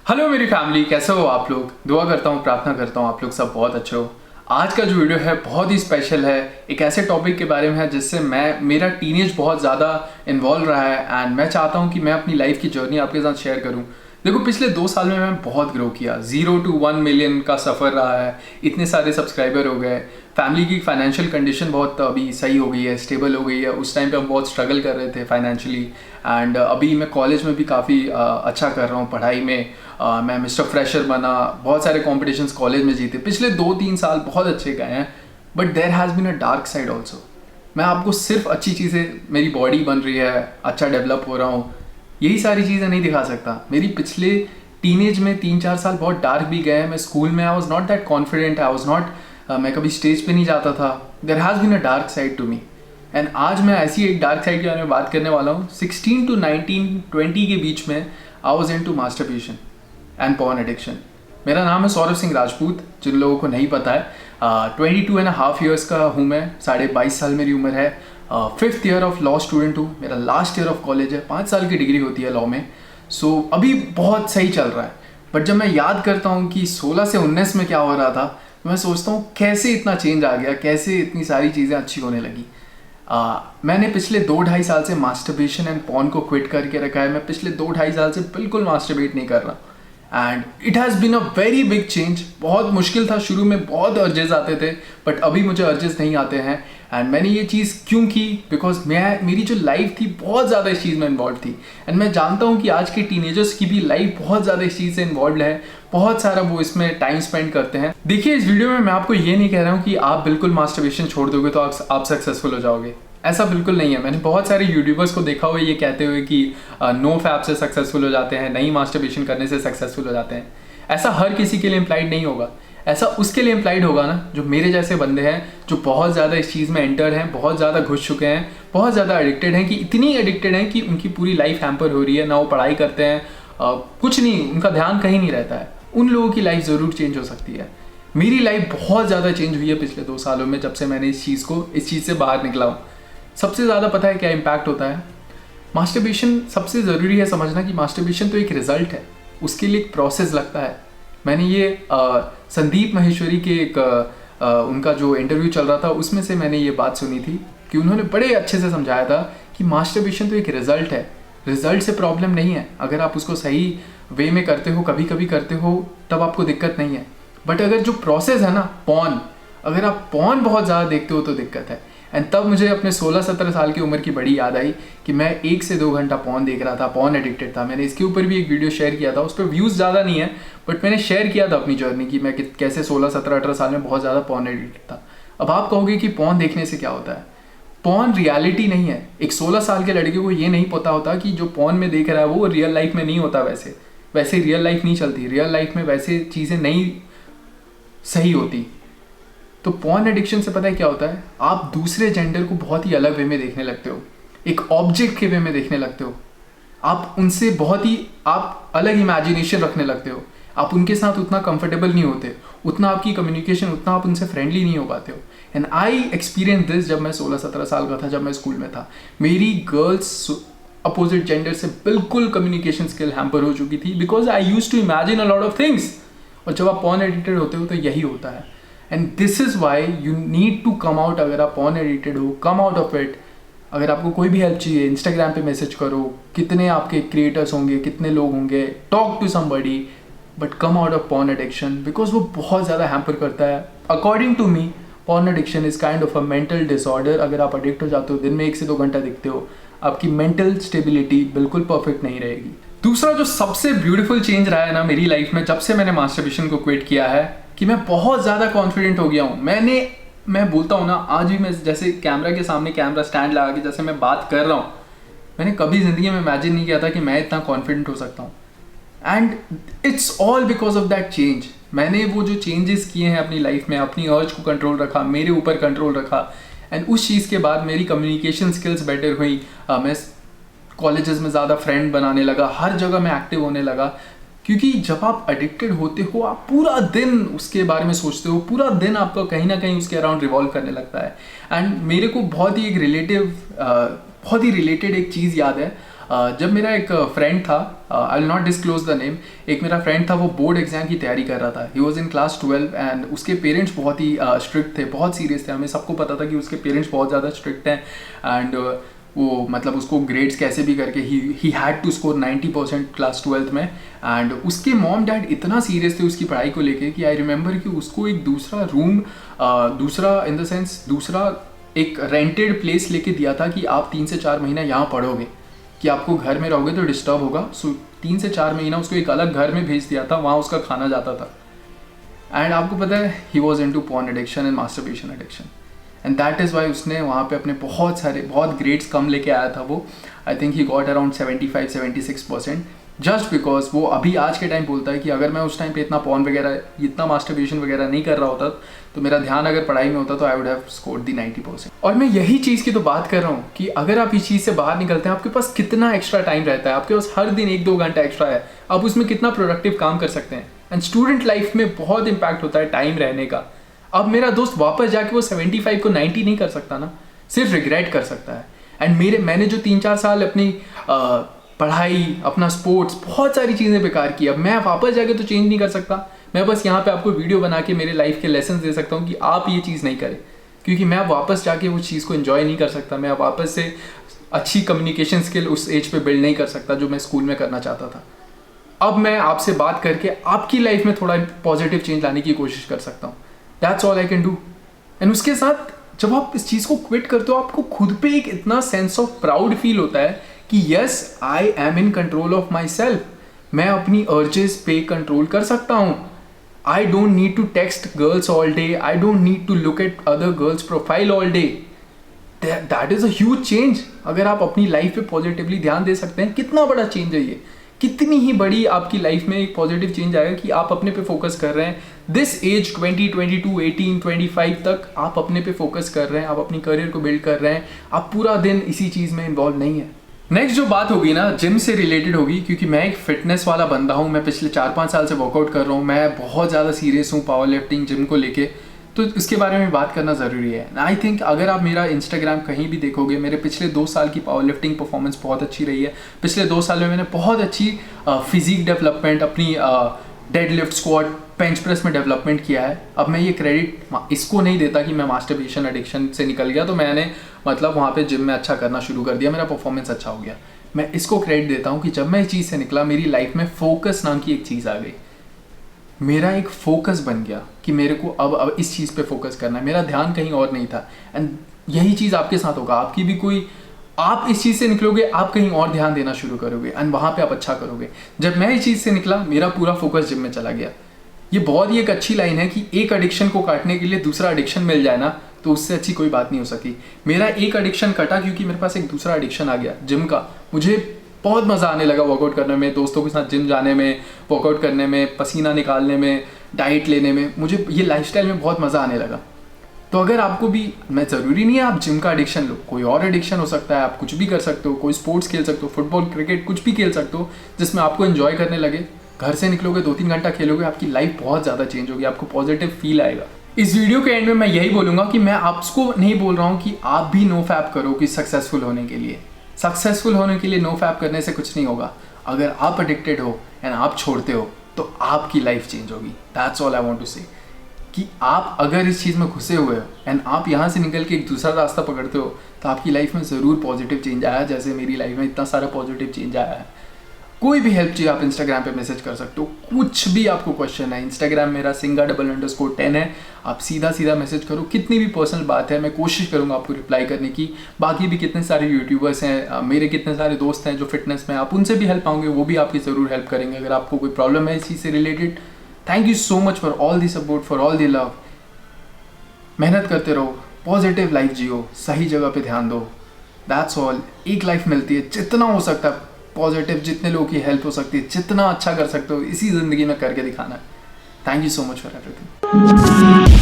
Hello मेरी family, कैसे हो आप लोग। दुआ करता हूँ, प्रार्थना करता हूँ आप लोग सब बहुत अच्छे हो। आज का जो वीडियो है बहुत ही स्पेशल है। एक ऐसे टॉपिक के बारे में है जिससे मेरा टीनेज बहुत ज़्यादा इन्वॉल्व रहा है एंड मैं चाहता हूँ कि मैं अपनी लाइफ की जर्नी आपके साथ शेयर करूँ। देखो, पिछले 2 साल में मैं बहुत ग्रो किया। 0 to 1 मिलियन का सफ़र रहा है, इतने सारे सब्सक्राइबर हो गए, फैमिली की फाइनेंशियल कंडीशन बहुत अभी सही हो गई है, स्टेबल हो गई है। उस टाइम पे हम बहुत स्ट्रगल कर रहे थे फाइनेंशियली एंड अभी मैं कॉलेज में भी काफ़ी अच्छा कर रहा हूँ पढ़ाई में। मैं मिस्टर फ्रेशर बना, बहुत सारे कॉम्पिटिशन्स कॉलेज में जीते। पिछले 2-3 साल बहुत अच्छे गए हैं, but there has been a dark side also. मैं आपको सिर्फ अच्छी चीज़ें, मेरी बॉडी बन रही है, अच्छा डेवलप हो रहा हूँ, यही सारी चीज़ें नहीं दिखा सकता। मेरी पिछले टीनेज में 3-4 साल बहुत डार्क भी गए हैं। मैं स्कूल में I was not that confident, I was not, मैं कभी स्टेज पे नहीं जाता था। There has been a dark side to me and आज मैं ऐसी एक डार्क साइड के बारे में बात करने वाला हूँ। 16 to 19, 20 के बीच में I was into masturbation and porn addiction. मेरा नाम है सौरभ सिंह राजपूत, जिन लोगों को नहीं पता है। 22.5 ईयर्स का हूँ मैं, 22.5 साल मेरी उम्र है। 5th year of law student हूँ, मेरा लास्ट ईयर ऑफ कॉलेज है। 5 साल की डिग्री होती है लॉ में। सो अभी बहुत सही चल रहा है। बट जब मैं याद करता हूँ कि 16 से 19 में क्या हो रहा था, तो मैं सोचता हूँ कैसे इतना चेंज आ गया, कैसे इतनी सारी चीज़ें अच्छी होने लगी। मैंने पिछले 2-2.5 साल से मास्टरबेशन एंड पॉर्न को क्विट करके रखा है। मैं पिछले 2-2.5 साल से बिल्कुल मास्टरबेट नहीं कर रहा and it has been a very big change. बहुत मुश्किल था, शुरू में बहुत अर्जेस आते थे, बट अभी मुझे अर्जेस नहीं आते हैं। एंड मैंने ये चीज़ क्यों की, बिकॉज मेरी जो लाइफ थी बहुत ज़्यादा इस चीज़ में इन्वॉल्व थी एंड मैं जानता हूँ कि आज के टीनेजर्स की भी लाइफ बहुत ज़्यादा इस चीज़ से इन्वॉल्व है, बहुत सारा वो इसमें टाइम स्पेंड करते हैं। देखिए, इस वीडियो में मैं आपको ये नहीं कह रहा हूँ कि आप बिल्कुल मास्टरबेशन छोड़ दोगे तो आप सक्सेसफुल हो जाओगे, ऐसा बिल्कुल नहीं है। मैंने बहुत सारे यूट्यूबर्स को देखा हुआ है ये कहते हुए कि नो फैप से सक्सेसफुल हो जाते हैं, नहीं मास्टरबेशन करने से सक्सेसफुल हो जाते हैं। ऐसा हर किसी के लिए इम्प्लाइड नहीं होगा। ऐसा उसके लिए इम्प्लाइड होगा ना जो मेरे जैसे बंदे हैं, जो बहुत ज़्यादा इस चीज़ में एंटर हैं, बहुत ज़्यादा घुस चुके हैं, बहुत ज़्यादा एडिक्टेड हैं, कि इतनी एडिक्टेड हैं कि उनकी पूरी लाइफ हैम्पर हो रही है। ना वो पढ़ाई करते हैं, कुछ नहीं, उनका ध्यान कहीं नहीं रहता है। उन लोगों की लाइफ ज़रूर चेंज हो सकती है। मेरी लाइफ बहुत ज़्यादा चेंज हुई है पिछले 2 सालों में, जब से मैंने इस चीज़ से बाहर निकला हूँ। सबसे ज़्यादा पता है क्या इम्पैक्ट होता है। मास्टरबेशन, सबसे ज़रूरी है समझना कि मास्टरबेशन तो एक रिज़ल्ट है, उसके लिए एक प्रोसेस लगता है। मैंने ये संदीप माहेश्वरी के एक उनका जो इंटरव्यू चल रहा था उसमें से मैंने ये बात सुनी थी कि उन्होंने बड़े अच्छे से समझाया था कि मास्टरबेशन तो एक रिज़ल्ट है, रिज़ल्ट से प्रॉब्लम नहीं है। अगर आप उसको सही वे में करते हो, कभी कभी करते हो, तब आपको दिक्कत नहीं है। बट अगर जो प्रोसेस है ना पॉर्न, अगर आप पॉर्न बहुत ज़्यादा देखते हो तो दिक्कत है। एंड तब मुझे अपने 16-17 साल की उम्र की बड़ी याद आई कि मैं 1 से 2 घंटा पॉर्न देख रहा था, पॉर्न एडिक्टेड था। मैंने इसके ऊपर भी एक वीडियो शेयर किया था, उस पर व्यूज़ ज़्यादा नहीं है, बट मैंने शेयर किया था अपनी जर्नी कि मैं कैसे 16-17-18 साल में बहुत ज़्यादा पॉर्न एडिक्टेड था। अब आप कहोगे कि पॉर्न देखने से क्या होता है। पॉर्न रियलिटी नहीं है। एक 16 साल के लड़के को ये नहीं पता होता कि जो पॉर्न में देख रहा है वो रियल लाइफ में नहीं होता। वैसे रियल लाइफ नहीं चलती, रियल लाइफ में वैसे चीज़ें नहीं सही होती। तो पॉर्न एडिक्शन से पता है क्या होता है, आप दूसरे जेंडर को बहुत ही अलग वे में देखने लगते हो, एक ऑब्जेक्ट के वे में देखने लगते हो। आप उनसे बहुत ही अलग इमेजिनेशन रखने लगते हो। आप उनके साथ उतना कंफर्टेबल नहीं होते, उतना आपकी कम्युनिकेशन, उतना आप उनसे फ्रेंडली नहीं हो पाते हो। एंड आई एक्सपीरियंस दिस जब मैं 16-17 साल का था, जब मैं स्कूल में था। मेरी गर्ल्स अपोजिट जेंडर से बिल्कुल कम्युनिकेशन स्किल हैम्पर हो चुकी थी, because I use to imagine a lot of things. और जब आप पॉर्न एडिक्टेड होते हो तो यही होता है। And this is why you need to come out. अगर आप पॉर्न एडिक्टेड हो, कम आउट ऑफ इट। अगर आपको कोई भी हेल्प चाहिए, इंस्टाग्राम पे मैसेज करो, कितने आपके क्रिएटर्स होंगे, कितने लोग होंगे, talk to somebody, but come out of porn addiction, because वो बहुत ज़्यादा हैम्पर करता है। According to me, porn addiction is kind of a mental disorder. अगर आप एडिक्ट हो जाते हो, दिन में 1 से 2 घंटा दिखते हो, आपकी मेंटल स्टेबिलिटी बिल्कुल परफेक्ट नहीं रहेगी। दूसरा जो सबसे ब्यूटीफुल चेंज रहा है ना मेरी लाइफ में, जब से मैंने मास्टरबेशन को क्विट किया है, कि मैं बहुत ज़्यादा कॉन्फिडेंट हो गया हूँ। मैं बोलता हूँ ना, आज भी मैं जैसे कैमरा के सामने कैमरा स्टैंड लगा के जैसे मैं बात कर रहा हूँ, मैंने कभी ज़िंदगी में इमेजिन नहीं किया था कि मैं इतना कॉन्फिडेंट हो सकता हूँ। And it's all because of that change. मैंने वो जो चेंजेस किए हैं अपनी लाइफ में, अपनी अर्ज को कंट्रोल रखा, मेरे ऊपर कंट्रोल रखा। एंड उस चीज़ के बाद मेरी कम्युनिकेशन स्किल्स बेटर हुई। मैं कॉलेजेस में ज़्यादा फ्रेंड बनाने लगा, हर जगह मैं एक्टिव होने लगा। क्योंकि जब आप एडिक्टेड होते हो, आप पूरा दिन उसके बारे में सोचते हो, पूरा दिन आपका कहीं ना कहीं उसके अराउंड रिवॉल्व करने लगता है। एंड मेरे को बहुत ही रिलेटेड एक चीज़ याद है। जब मेरा एक फ्रेंड था, I will not disclose the name, एक मेरा फ्रेंड था, वो बोर्ड एग्जाम की तैयारी कर रहा था। He was in class 12 and उसके पेरेंट्स बहुत ही स्ट्रिक्ट थे, बहुत सीरियस थे। हमें सबको पता था कि उसके पेरेंट्स बहुत ज़्यादा स्ट्रिक्ट हैं एंड वो मतलब उसको ग्रेड्स कैसे भी करके ही had to score 90% class 12th में। एंड उसके मॉम डैड इतना सीरियस थे उसकी पढ़ाई को लेके कि आई रिमेंबर कि उसको एक दूसरा रूम, दूसरा इन द सेंस दूसरा एक रेंटेड प्लेस लेके दिया था कि आप 3 से 4 महीना यहाँ पढ़ोगे, कि आपको घर में रहोगे तो डिस्टर्ब होगा। सो 3 से 4 महीना उसको एक अलग घर में भेज दिया था, वहाँ उसका खाना जाता था। एंड आपको पता है he was into porn addiction and masturbation addiction, and that is why उसने वहाँ पे अपने बहुत ग्रेड्स कम लेके आया था वो। I think he got around 75-76%, just because वो अभी आज के टाइम बोलता है कि अगर मैं उस टाइम पे इतना पॉर्न वगैरह, इतना मास्टरबेशन वगैरह नहीं कर रहा होता तो मेरा ध्यान अगर पढ़ाई में होता तो आई वुड हैव स्कोर्ड दी 90%। और मैं यही चीज़ की तो बात कर रहा हूँ कि अगर आप इस चीज़ से बाहर निकलते हैं, आपके पास कितना एक्स्ट्रा टाइम रहता है, आपके पास हर दिन 1-2 घंटा एक्स्ट्रा है, आप उसमें कितना प्रोडक्टिव काम कर सकते हैं। एंड स्टूडेंट लाइफ में बहुत इंपैक्ट होता है टाइम रहने का। अब मेरा दोस्त वापस जाके वो 75 को 90 नहीं कर सकता ना, सिर्फ रिग्रेट कर सकता है। एंड मैंने जो 3-4 साल अपनी पढ़ाई, अपना स्पोर्ट्स, बहुत सारी चीज़ें बेकार की, अब मैं वापस जाके तो चेंज नहीं कर सकता। मैं बस यहाँ पे आपको वीडियो बना के मेरे लाइफ के लेसन दे सकता हूँ कि आप ये चीज़ नहीं करें, क्योंकि मैं वापस जाके वो चीज़ को एंजॉय नहीं कर सकता। मैं वापस से अच्छी कम्युनिकेशन स्किल उस एज पे बिल्ड नहीं कर सकता जो मैं स्कूल में करना चाहता था। अब मैं आपसे बात करके आपकी लाइफ में थोड़ा पॉजिटिव चेंज लाने की कोशिश कर सकता हूँ। That's all I can do. And उसके साथ जब आप इस चीज़ को क्विट करते हो, आपको खुद पे एक इतना सेंस ऑफ प्राउड फील होता है कि yes I am in control of my self. मैं अपनी अर्जेस पे कंट्रोल कर सकता हूँ। I don't need to text girls all day, I don't need to look at other girls profile all day. That is a huge change. अगर आप अपनी life पे पॉजिटिवली ध्यान दे सकते हैं, कितना बड़ा चेंज है ये, कितनी ही बड़ी आपकी लाइफ में एक पॉजिटिव चेंज आएगा कि आप अपने पे फोकस कर रहे हैं। दिस एज 20, 22, 18, 25 तक आप अपने पे फोकस कर रहे हैं, आप अपनी करियर को बिल्ड कर रहे हैं, आप पूरा दिन इसी चीज़ में इन्वॉल्व नहीं है। नेक्स्ट जो बात होगी ना, जिम से रिलेटेड होगी, क्योंकि मैं एक फिटनेस वाला बंदा हूँ। मैं पिछले 4-5 साल से वर्कआउट कर रहा हूँ। मैं बहुत ज़्यादा सीरियस हूँ पावर लिफ्टिंग, जिम को लेके, तो इसके बारे में बात करना ज़रूरी है। आई थिंक अगर आप मेरा इंस्टाग्राम कहीं भी देखोगे, मेरे पिछले 2 साल की पावर लिफ्टिंग परफॉर्मेंस बहुत अच्छी रही है। पिछले 2 साल में मैंने बहुत अच्छी फिजिक डेवलपमेंट, अपनी dead lift, squat, bench press में डेवलपमेंट किया है। अब मैं ये क्रेडिट इसको नहीं देता कि मैं मास्टरबेशन एडिक्शन से निकल गया तो मैंने मतलब वहाँ पे जिम में अच्छा करना शुरू कर दिया, मेरा परफॉर्मेंस अच्छा हो गया। मैं इसको क्रेडिट देता हूँ कि जब मैं इस चीज़ से निकला, मेरी लाइफ में फोकस नाम की एक चीज़ आ गई। मेरा एक फोकस बन गया कि मेरे को अब इस चीज़ पे फोकस करना है। मेरा ध्यान कहीं और नहीं था। एंड यही चीज़ आपके साथ होगा। आपकी भी कोई, आप इस चीज़ से निकलोगे, आप कहीं और ध्यान देना शुरू करोगे एंड वहाँ पे आप अच्छा करोगे। जब मैं इस चीज़ से निकला, मेरा पूरा फोकस जिम में चला गया। ये बहुत ही एक अच्छी लाइन है कि एक एडिक्शन को काटने के लिए दूसरा एडिक्शन मिल जाए ना, तो उससे अच्छी कोई बात नहीं हो सकी। मेरा एक एडिक्शन कटा क्योंकि मेरे पास एक दूसरा एडिक्शन आ गया, जिम का। मुझे बहुत मज़ा आने लगा वर्कआउट करने में, दोस्तों के साथ जिम जाने में, वर्कआउट करने में, पसीना निकालने में, डाइट लेने में। मुझे ये लाइफस्टाइल में बहुत मज़ा आने लगा। तो अगर आपको भी, मैं ज़रूरी नहीं है आप जिम का एडिक्शन लो, कोई और एडिक्शन हो सकता है। आप कुछ भी कर सकते हो, कोई स्पोर्ट्स खेल सकते हो, फुटबॉल, क्रिकेट, कुछ भी खेल सकते हो जिसमें आपको एंजॉय करने लगे। घर से निकलोगे, 2-3 घंटा खेलोगे, आपकी लाइफ बहुत ज़्यादा चेंज होगी, आपको पॉजिटिव फील आएगा। इस वीडियो के एंड में मैं यही बोलूँगा कि मैं आपको नहीं बोल रहा हूँ कि आप भी नो फैप करो कि सक्सेसफुल होने के लिए। सक्सेसफुल होने के लिए नो फैप करने से कुछ नहीं होगा। अगर आप एडिक्टेड हो एंड आप छोड़ते हो तो आपकी लाइफ चेंज होगी। That's all I want to say, कि आप अगर इस चीज़ में घुसे हुए हो एंड आप यहाँ से निकल के एक दूसरा रास्ता पकड़ते हो तो आपकी लाइफ में ज़रूर पॉजिटिव चेंज आया, जैसे मेरी लाइफ में इतना सारा पॉजिटिव चेंज आया है। कोई भी हेल्प चाहिए आप इंस्टाग्राम पे मैसेज कर सकते हो, कुछ भी आपको क्वेश्चन है। इंस्टाग्राम मेरा singa__10 है, आप सीधा मैसेज करो। कितनी भी पर्सनल बात है मैं कोशिश करूँगा आपको रिप्लाई करने की। बाकी भी कितने सारे यूट्यूबर्स हैं, मेरे कितने सारे दोस्त हैं जो फिटनेस में, आप उनसे भी हेल्प पाओगे, वो भी आपकी ज़रूर हेल्प करेंगे अगर आपको कोई प्रॉब्लम है इस चीज़ से related. Thank you so much for all the support, for all the love. मेहनत करते रहो, पॉजिटिव लाइफ जियो, सही जगह पे ध्यान दो। That's all. एक लाइफ मिलती है, जितना हो सकता है पॉजिटिव, जितने लोगों की हेल्प हो सकती है, जितना अच्छा कर सकते हो इसी ज़िंदगी में करके दिखाना है। Thank you so much for everything.